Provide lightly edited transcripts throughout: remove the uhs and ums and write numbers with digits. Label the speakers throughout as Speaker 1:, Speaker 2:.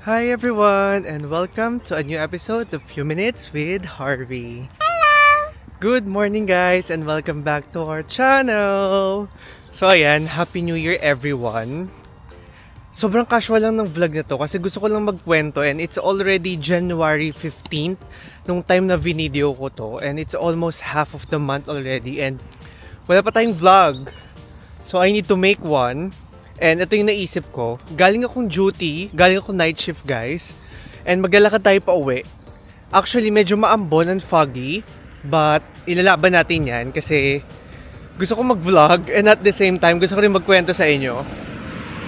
Speaker 1: Hi everyone and welcome to a new episode of Few Minutes with Harvey. Good morning guys and welcome back to our channel. So ayan, Happy New Year everyone. Sobrang casual lang ng vlog na to kasi gusto ko lang magkwento and it's already January 15th nung time na video ko to and it's almost half of the month already and wala pa tayong vlog. So I need to make one. And ito yung naisip ko, galing akong duty, galing akong night shift guys, and maglalakad tayo pa uwi. Actually, medyo maambon and foggy, but ilalaban natin yan kasi gusto ko mag-vlog and at the same time, gusto ko rin magkwento sa inyo.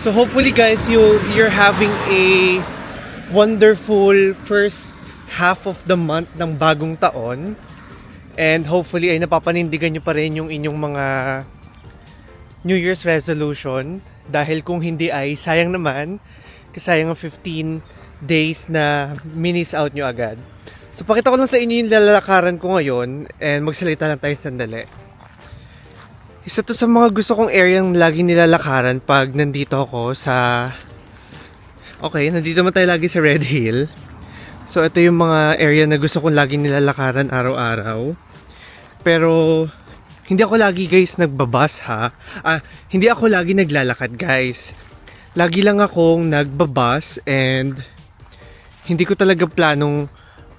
Speaker 1: So hopefully guys, you're having a wonderful first half of the month ng bagong taon. And hopefully ay napapanindigan nyo pa rin yung inyong mga New Year's resolution. Dahil kung hindi ay sayang naman, kasi sayang ang 15 days na minis out nyo agad. So pakita ko lang sa inyo yung lalakaran ko ngayon and magsalita lang tayo sandali. Isa to sa mga gusto kong area yung lagi nilalakaran pag nandito ako sa... Okay, nandito man tayo lagi sa Red Hill. So ito yung mga area na gusto kong lagi nilalakaran araw-araw. Pero... hindi ako lagi guys nagbabas ha. Hindi ako lagi naglalakad guys. Lagi lang akong nagbabas and hindi ko talaga planong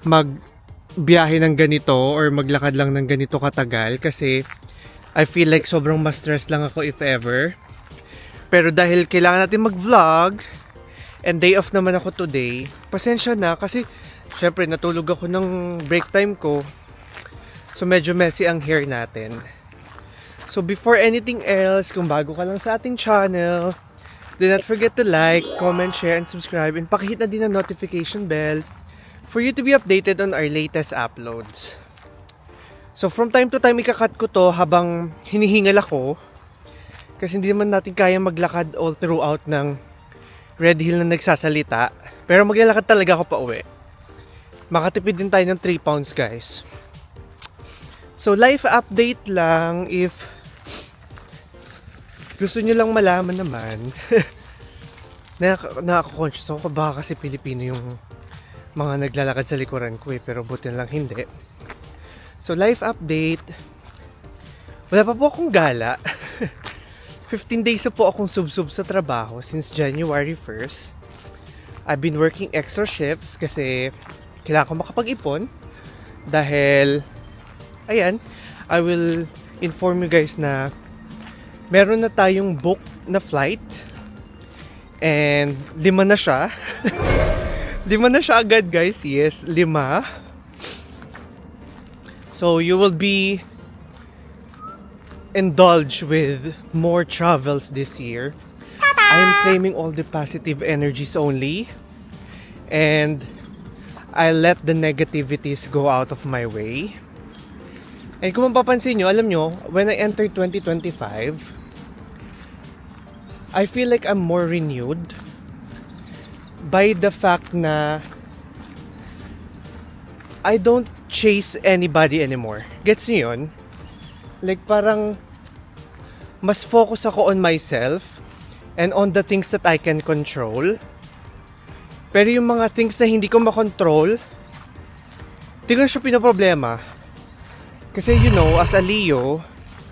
Speaker 1: magbiyahe ng ganito or maglakad lang ng ganito katagal kasi I feel like sobrang ma-stress lang ako if ever. Pero dahil kailangan natin mag-vlog and day off naman ako today, pasensya na kasi syempre natulog ako ng break time ko. So medyo messy ang hair natin. So before anything else, kung bago ka lang sa ating channel, do not forget to like, comment, share, and subscribe. And pakihit na din ang notification bell for you to be updated on our latest uploads. So from time to time, ikakat ko to habang hinihingal ako. Kasi hindi naman natin kaya maglakad all throughout ng Red Hill na nagsasalita. Pero maglalakad talaga ako pa uwi. Makatipid din tayo ng 3 pounds guys. So life update lang if gusto nyo lang malaman naman. Nakaka-conscious ako baka kasi Pilipino yung mga naglalakad sa likuran ko pero buti lang hindi. So life update, wala pa po akong gala. 15 days na po akong sub-sub sa trabaho since January 1st. I've been working extra shifts kasi kailangan ko makapag-ipon dahil ayan, I will inform you guys na meron na tayong book na flight and 5 na siya. 5 na siya agad guys, yes, 5. So you will be indulged with more travels this year. I am claiming all the positive energies only and I let the negativities go out of my way. And kung mapapansin nyo, alam nyo, when I enter 2025, I feel like I'm more renewed by the fact na I don't chase anybody anymore. Gets nyo yun? Like parang mas focus ako on myself and on the things that I can control. Pero yung mga things na hindi ko makontrol, hindi ko siya pinaproblema. Kasi you know, as a Leo,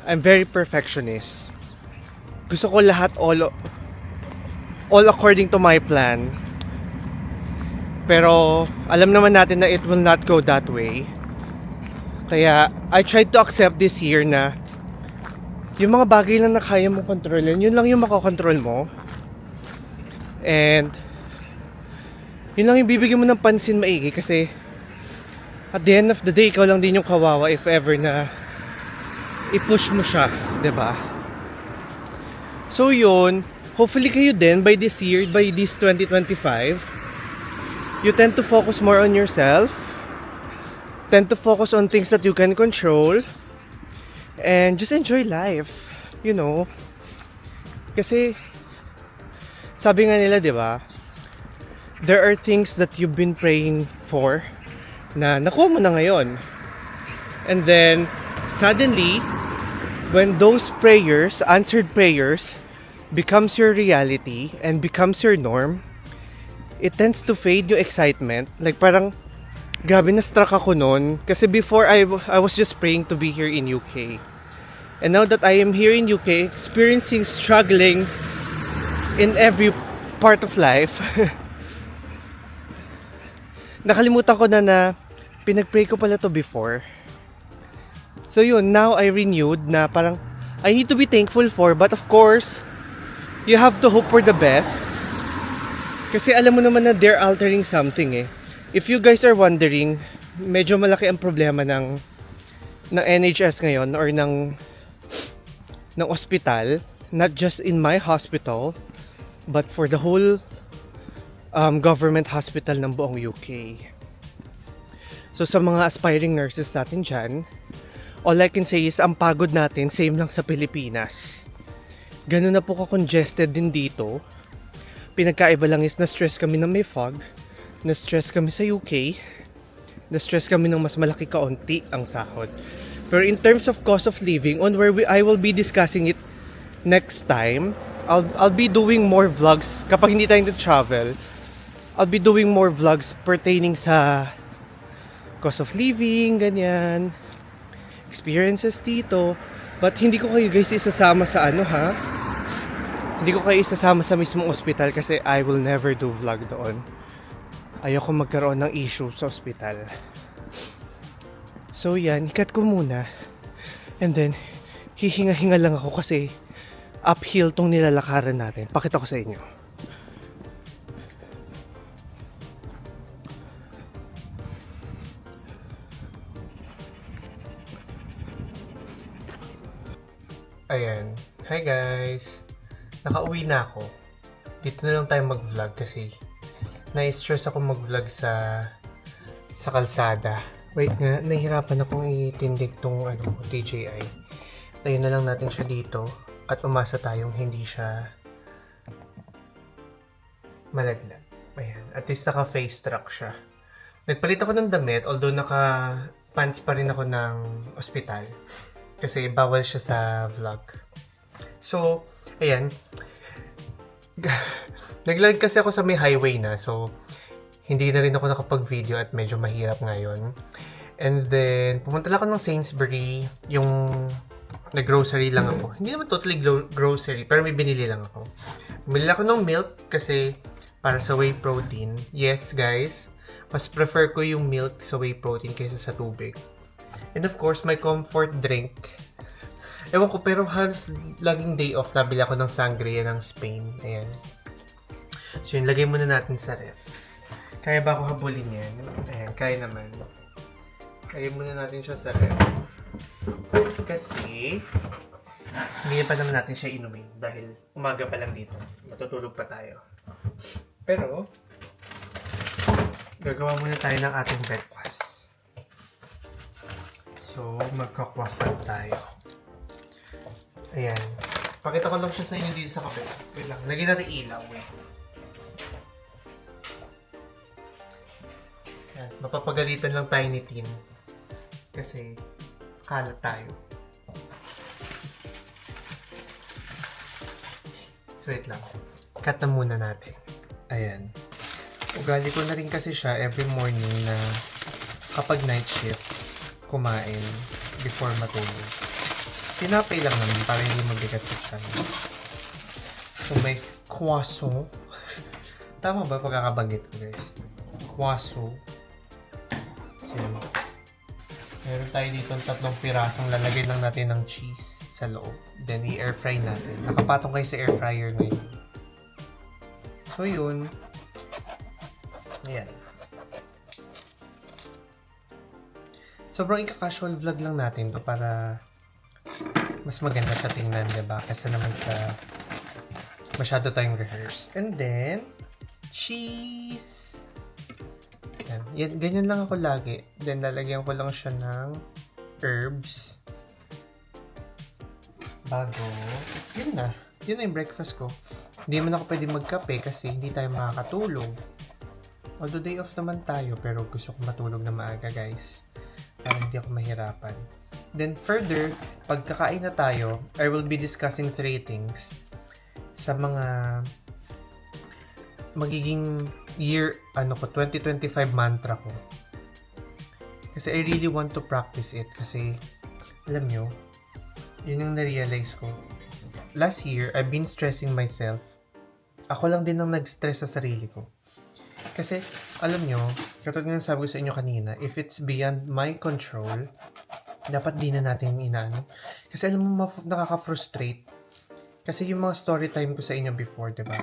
Speaker 1: I'm very perfectionist. Gusto ko lahat all according to my plan. Pero alam naman natin na it will not go that way. Kaya I tried to accept this year na yung mga bagay lang na kaya mong kontrolin, yun lang yung makakontrol mo. And yun lang yung bibigyan mo ng pansin maigi kasi at the end of the day, ikaw lang din yung kawawa if ever na i-push mo siya, 'di ba? So yun, hopefully kayo din by this year, by this 2025, you tend to focus more on yourself, tend to focus on things that you can control, and just enjoy life, you know? Kasi, sabi nga nila, 'di ba? There are things that you've been praying for na nakuha mo na ngayon. And then, suddenly, when those prayers, answered prayers, becomes your reality and becomes your norm, it tends to fade yung excitement. Like parang, grabe na-struck ako nun. Kasi before, I was just praying to be here in UK. And now that I am here in UK, experiencing struggling in every part of life, nakalimutan ko na pinag-pray ko pala to before. So yun, now I renewed na parang I need to be thankful for, but of course, you have to hope for the best. Kasi alam mo naman na they're altering something eh. If you guys are wondering, medyo malaki ang problema ng NHS ngayon or ng ospital, not just in my hospital, but for the whole government hospital ng buong UK. So sa mga aspiring nurses natin dyan, all I can say is ang pagod natin, same lang sa Pilipinas. Ganun na po ka-congested din dito. Pinagkaiba lang is na-stress kami ng may fog, na-stress kami sa UK, na-stress kami ng mas malaki kaunti ang sahod. Pero in terms of cost of living, I will be discussing it next time. I'll be doing more vlogs kapag hindi tayo travel. I'll be doing more vlogs pertaining sa cost of living, ganyan, experiences dito. But hindi ko kayo guys isasama sa hindi ko kayo isasama sa mismong ospital kasi I will never do vlog doon. Ayoko magkaroon ng issue sa ospital. So yan, ikat ko muna. And then, hihinga-hinga lang ako kasi uphill tong nilalakaran natin. Pakita ko sa inyo. Ayan. Hi guys! Nakauwi na ako. Dito na lang tayo mag-vlog kasi na-stress ako mag-vlog sa kalsada. Wait nga, nahihirapan akong itindig tong DJI. Tayo na lang natin siya dito at umasa tayong hindi siya malaglag. Ayan. At least naka-face track siya. Nagpalit ako ng damit, although naka-pants pa rin ako ng ospital. Kasi bawal siya sa vlog. So, ayan. Naglag kasi ako sa may highway na. So, hindi na rin ako nakapag-video at medyo mahirap ngayon. And then, pumunta lang ako ng Sainsbury. Yung nag-grocery lang ako. Hindi naman totally grocery, pero may binili lang ako. Bumili ako ng milk kasi para sa whey protein. Yes, guys. Mas prefer ko yung milk sa whey protein kaysa sa tubig. And of course, my comfort drink. Ewan ko, pero halos laging day off, nabili ako ng sangria ng Spain. Ayan. So yun, lagay muna natin sa ref. Kaya ba ako habulin yan? Ayan, kaya naman. Lagay muna natin siya sa ref. Kasi, hindi pa naman natin siya inumin dahil umaga pa lang dito. Matutulog pa tayo. Pero, gagawa muna tayo ng ating breakfast. So, magka-croissant tayo. Ayan. Pakita ko lang siya sa inyo dito sa kape. Wait lang. Lagyan natin ilaw. Ayan. Mapapagalitan lang tayo ni Tin. Kasi, kalat tayo. So, wait lang. Cut na muna natin. Ayan. Ugali ko na rin kasi siya every morning na kapag night shift, kumain before matulog. Tinapay lang naman para hindi mabigat sa tiyan. So, may croissant. Tama ba pagkakabanggit ko, guys? Croissant. So, meron tayo dito ng 3 pirasong lalagay lang natin ng cheese sa loob. Then, i-air fry natin. Nakapatong kayo sa air fryer ngayon. So, yun. Ayan. Sobrang ika-casual vlog lang natin to para mas maganda siya tingnan, diba? Kasi naman sa masyado tayong rehearse. And then, cheese! Yan, ganyan lang ako lagi. Then, lalagyan ko lang siya ng herbs. Bago. Yun na. Yun na yung breakfast ko. Hindi man ako pwede magkape kasi hindi tayo makakatulog. Although day off naman tayo, pero gusto ko matulog na maaga, guys. Para hindi ako mahirapan. Then further, pagkakain na tayo, I will be discussing 3 things sa mga magiging year, 2025 mantra ko. Kasi I really want to practice it. Kasi, alam nyo, yun yung na-realize ko. Last year, I've been stressing myself. Ako lang din ang nag-stress sa sarili ko. Kasi, alam nyo, katulad nga sabi ko sa inyo kanina, if it's beyond my control, dapat di na natin inaano. Kasi alam mo, nakaka-frustrate. Kasi yung mga story time ko sa inyo before, diba?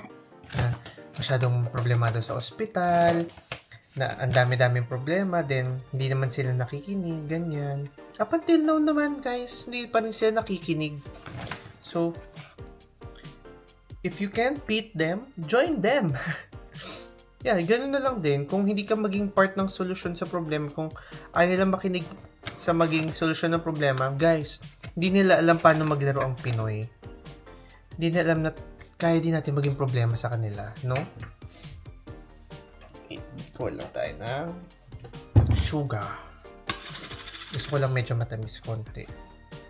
Speaker 1: Na masyadong problemado sa ospital, na ang dami-daming problema, then hindi naman sila nakikinig, ganyan. Up until now naman, guys, hindi pa rin sila nakikinig. So, if you can't beat them, join them. Yeah, ganun na lang din. Kung hindi ka maging part ng solusyon sa problema, kung ayaw nilang makinig sa maging solusyon ng problema, guys, hindi nila alam paano maglaro ang Pinoy. Hindi nila alam na kaya din natin maging problema sa kanila, no? Ikuha lang tayo ng sugar. Gusto ko lang medyo matamis konti.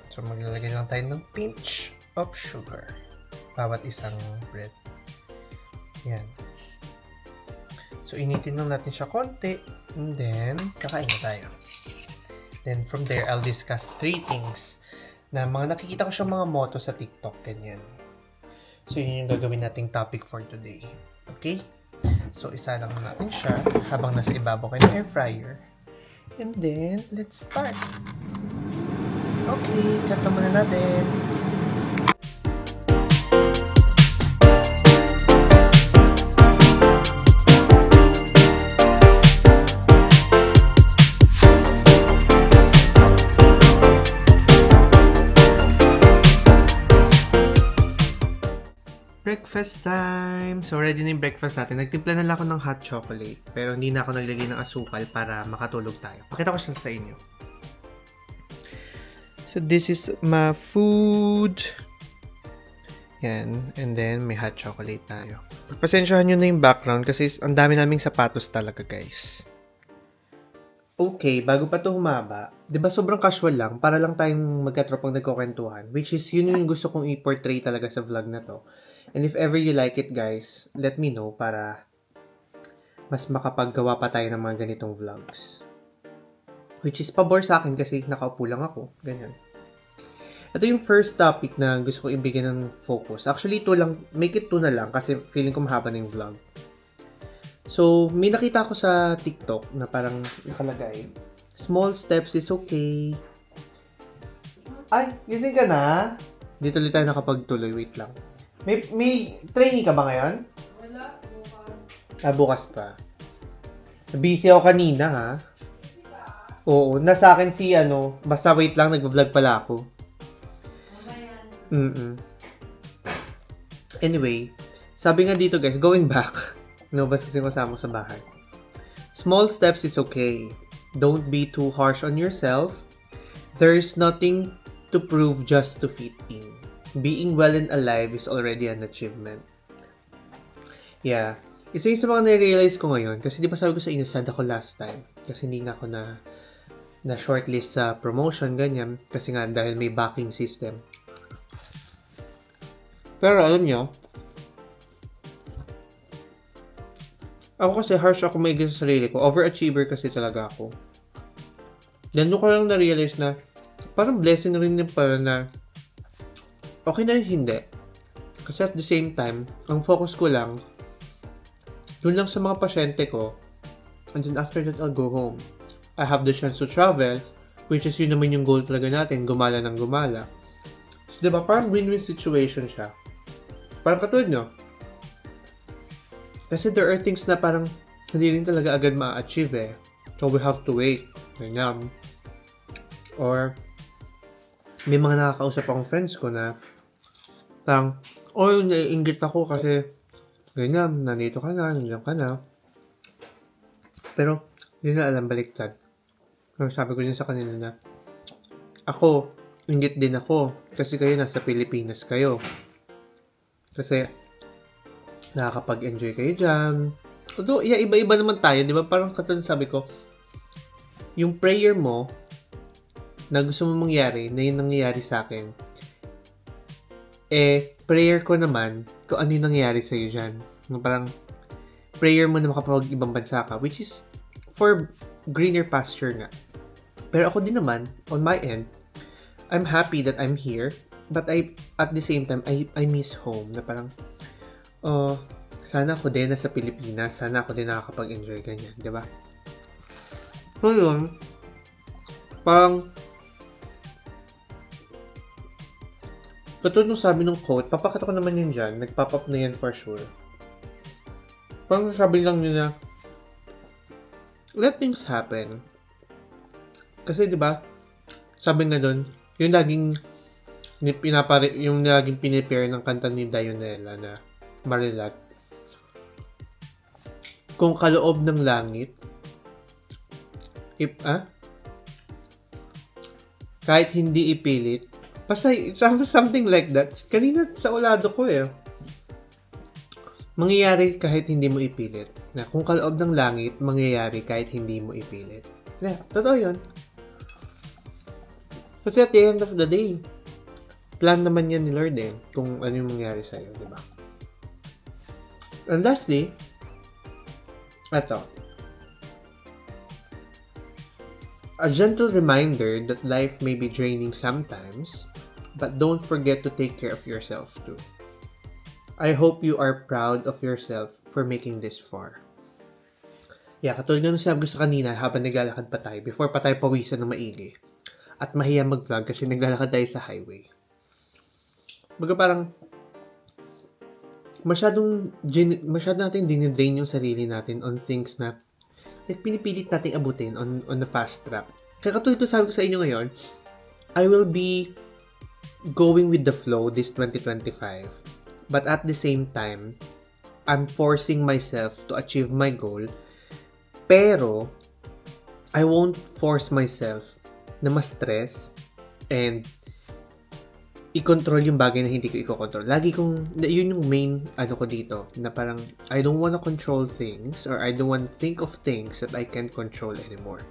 Speaker 1: So, maglalagay lang tayo ng pinch of sugar. Bawat isang bread. Yan. So, initin lang natin siya konti. And then, kakain na tayo. Then, from there, I'll discuss 3 things na mga nakikita ko siyang mga motto sa TikTok. Ganyan. So, yun yung gagawin nating topic for today. Okay? So, isa lang natin siya habang nasa ibabaw kayo ng air fryer. And then, let's start. Okay, kata muna natin. Breakfast time! So, ready na yung breakfast natin. Nagtimpla na lang ako ng hot chocolate. Pero hindi na ako naglagay ng asukal para makatulog tayo. Pakita ko siya sa inyo. So, this is my food. Yan. And then, may hot chocolate tayo. Pagpasensyahan nyo na yung background kasi ang dami naming sapatos talaga, guys. Okay, bago pa to humaba, di ba sobrang casual lang, para lang tayong magkatropang nagkukwentuhan, which is yun yung gusto kong i-portray talaga sa vlog na to. And if ever you like it, guys, let me know para mas makapaggawa pa tayo ng mga ganitong vlogs. Which is pabor sa akin kasi nakaupo lang ako, ganyan. Ito yung first topic na gusto ko ibigay ng focus. Actually, ito lang, make it 2 na lang kasi feeling ko mahaba na yung vlog. So, may nakita ko sa TikTok na parang nakalagay, small steps is okay. Ay, gising ka na? Dito ulit tayo nakapagtuloy, wait lang. May training ka ba ngayon?
Speaker 2: Wala, bukas.
Speaker 1: Bukas pa. Busy ako kanina, ha? Oo, nasa akin si basta wait lang, nagbablog pala ako. Anyway, sabi nga dito guys, going back. No, basta sinasama sa bahay. Small steps is okay. Don't be too harsh on yourself. There's nothing to prove just to fit in. Being well and alive is already an achievement. Yeah. Isa yung sa mga na-realize ko ngayon, kasi di ba sabi ko sa inyo, sad ako last time. Kasi hindi na ako na shortlist sa promotion, ganyan. Kasi nga, dahil may backing system. Pero alam nyo, ako kasi harsh ako may sa sarili ko. Overachiever kasi talaga ako. Then doon ko lang na-realize na parang blessing rin din pala na okay na rin hindi. Kasi at the same time, ang focus ko lang doon lang sa mga pasyente ko. And then after that, I'll go home. I have the chance to travel, which is yun naman yung goal talaga natin, gumala ng gumala. So, diba, parang win-win situation siya. Parang katulad nyo. Kasi there are things na parang hindi rin talaga agad ma-achieve eh. So, we have to wait. Ganyan. Or, may mga nakakausap akong friends ko na parang, naiinggit ako kasi ganyan, nandito ka na, nandiyan ka na. Pero, hindi na alam baliktad. Pero sabi ko din sa kanila na, ako, inggit din ako kasi kayo nasa Pilipinas kayo. Kasi, nakakapag-enjoy kayo dyan. Although, iba-iba naman tayo, di ba? Parang katulad sabi ko, yung prayer mo, na gusto mo mangyari, na yun nangyayari sa akin, prayer ko naman, kung ano yung nangyayari sa'yo dyan. Parang, prayer mo na makapag-ibang bansa ka, which is for greener pasture nga. Pero ako din naman, on my end, I'm happy that I'm here, but at the same time, I miss home, na parang, sana ako din nasa Pilipinas, sana ako din nakakapag-enjoy ganyan, di ba? So yun, parang, katulad nung sabi nung quote, papakita ko naman yun dyan, nag-pop up na yan for sure. Parang sabi lang nila, let things happen. Kasi di ba, sabi nga doon, yung laging pinipare ng kanta ni Dionela na Marilat. Kung kaloob ng langit, kahit hindi ipilit, basta something like that. Kanina sa ulado ko mangyayari kahit hindi mo ipilit. Na kung kaloob ng langit, mangyayari kahit hindi mo ipilit. Yeah, totoo yun. Kasi at the end of the day, plan naman yan ni Lord kung ano yung mangyari sa'yo, di ba? And lastly, ito. A gentle reminder that life may be draining sometimes, but don't forget to take care of yourself too. I hope you are proud of yourself for making this far. Yeah, katulad ng sabi ko sa kanina habang naglalakad pa tayo, before pa tayo pawisan ng maigi. At mahiya mag-vlog kasi naglalakad tayo sa highway. Baga parang masyado natin dinidrain yung sarili natin on things na like pinipilit nating abutin on the fast track. Kaya katulad ito sabi ko sa inyo ngayon, I will be going with the flow this 2025. But at the same time, I'm forcing myself to achieve my goal. Pero, I won't force myself na ma-stress and i-control yung bagay na hindi ko i-control. Yun yung main ko dito, na parang I don't wanna control things or I don't wanna think of things that I can't control anymore.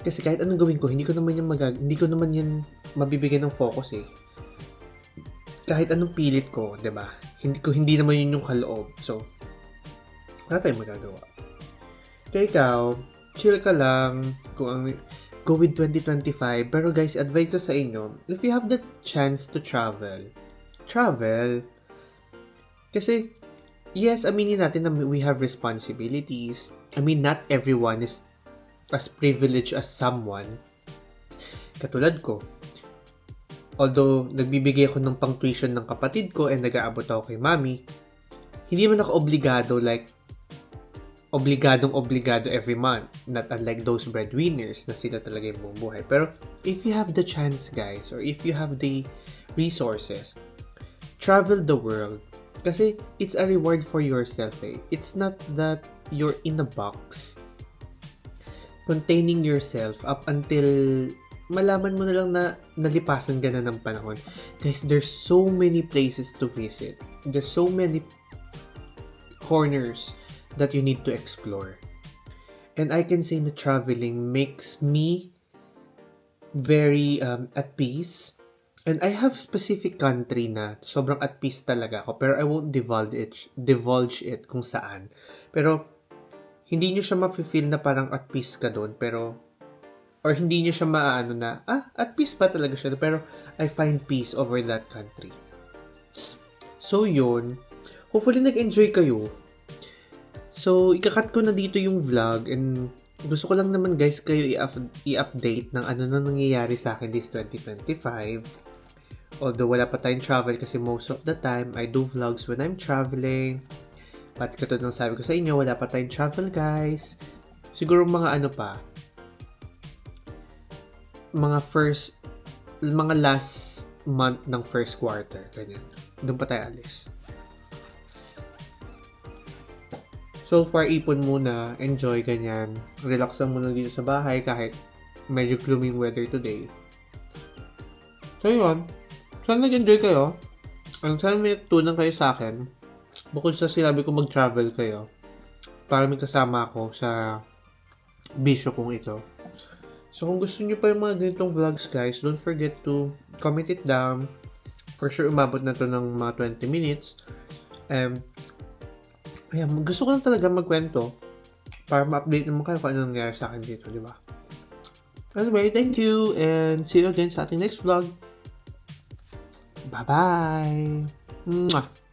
Speaker 1: Kasi kahit anong gawin ko, hindi ko naman yan mabibigyan ng focus Kahit anong pilit ko, 'di ba? Hindi naman yun yung kaloob. So, wala tayong magagawa. Kaya ikaw, chill ka lang go with 2025. Pero guys, advice ko sa inyo, if you have the chance to travel. Kasi, yes, aminin natin na we have responsibilities. I mean, not everyone is as privileged as someone. Katulad ko. Although, nagbibigay ako ng pang-tuition ng kapatid ko and nag-aabot ako kay mami, hindi man ako obligado every month. Not unlike those breadwinners na sila talaga yung buong buhay. Pero, if you have the chance, guys, or if you have the resources, travel the world. Kasi, it's a reward for yourself It's not that you're in a box containing yourself up until malaman mo na lang na nalipasan ka na ng panahon. Guys, there's so many places to visit. There's so many corners that you need to explore. And I can say that traveling makes me very at peace. And I have specific country na sobrang at peace talaga ako. Pero I won't divulge it kung saan. Pero hindi nyo siya ma-feel na parang at peace ka doon. Or hindi nyo siya maano na, at peace ba talaga siya? Pero I find peace over that country. So yun. Hopefully nag-enjoy kayo. So, ikakat ko na dito yung vlog and gusto ko lang naman guys kayo i-update ng ano na nangyayari sa akin this 2025. Although wala pa tayong travel kasi most of the time I do vlogs when I'm traveling. But katulad ng sabi ko sa inyo, wala pa tayong travel guys. Siguro mga mga last month ng first quarter. Ganyan. Doon pa tayo alis. So far, ipon muna, enjoy, ganyan. Relax lang muna dito sa bahay kahit medyo gloomy weather today. So yun, sana nag-enjoy kayo. Sana may tunan kayo sa akin. Bukod sa sinabi ko mag-travel kayo, para may kasama ako sa bisyo kong ito. So kung gusto nyo pa yung mga ganitong vlogs guys, don't forget to comment it down. For sure, umabot na to ng mga 20 minutes. Ayan, gusto ko lang talaga magkwento para ma-update naman kayo kung ano nangyari sa akin dito, di ba? Anyway, thank you and see you again sa ating next vlog. Bye-bye! Mwah!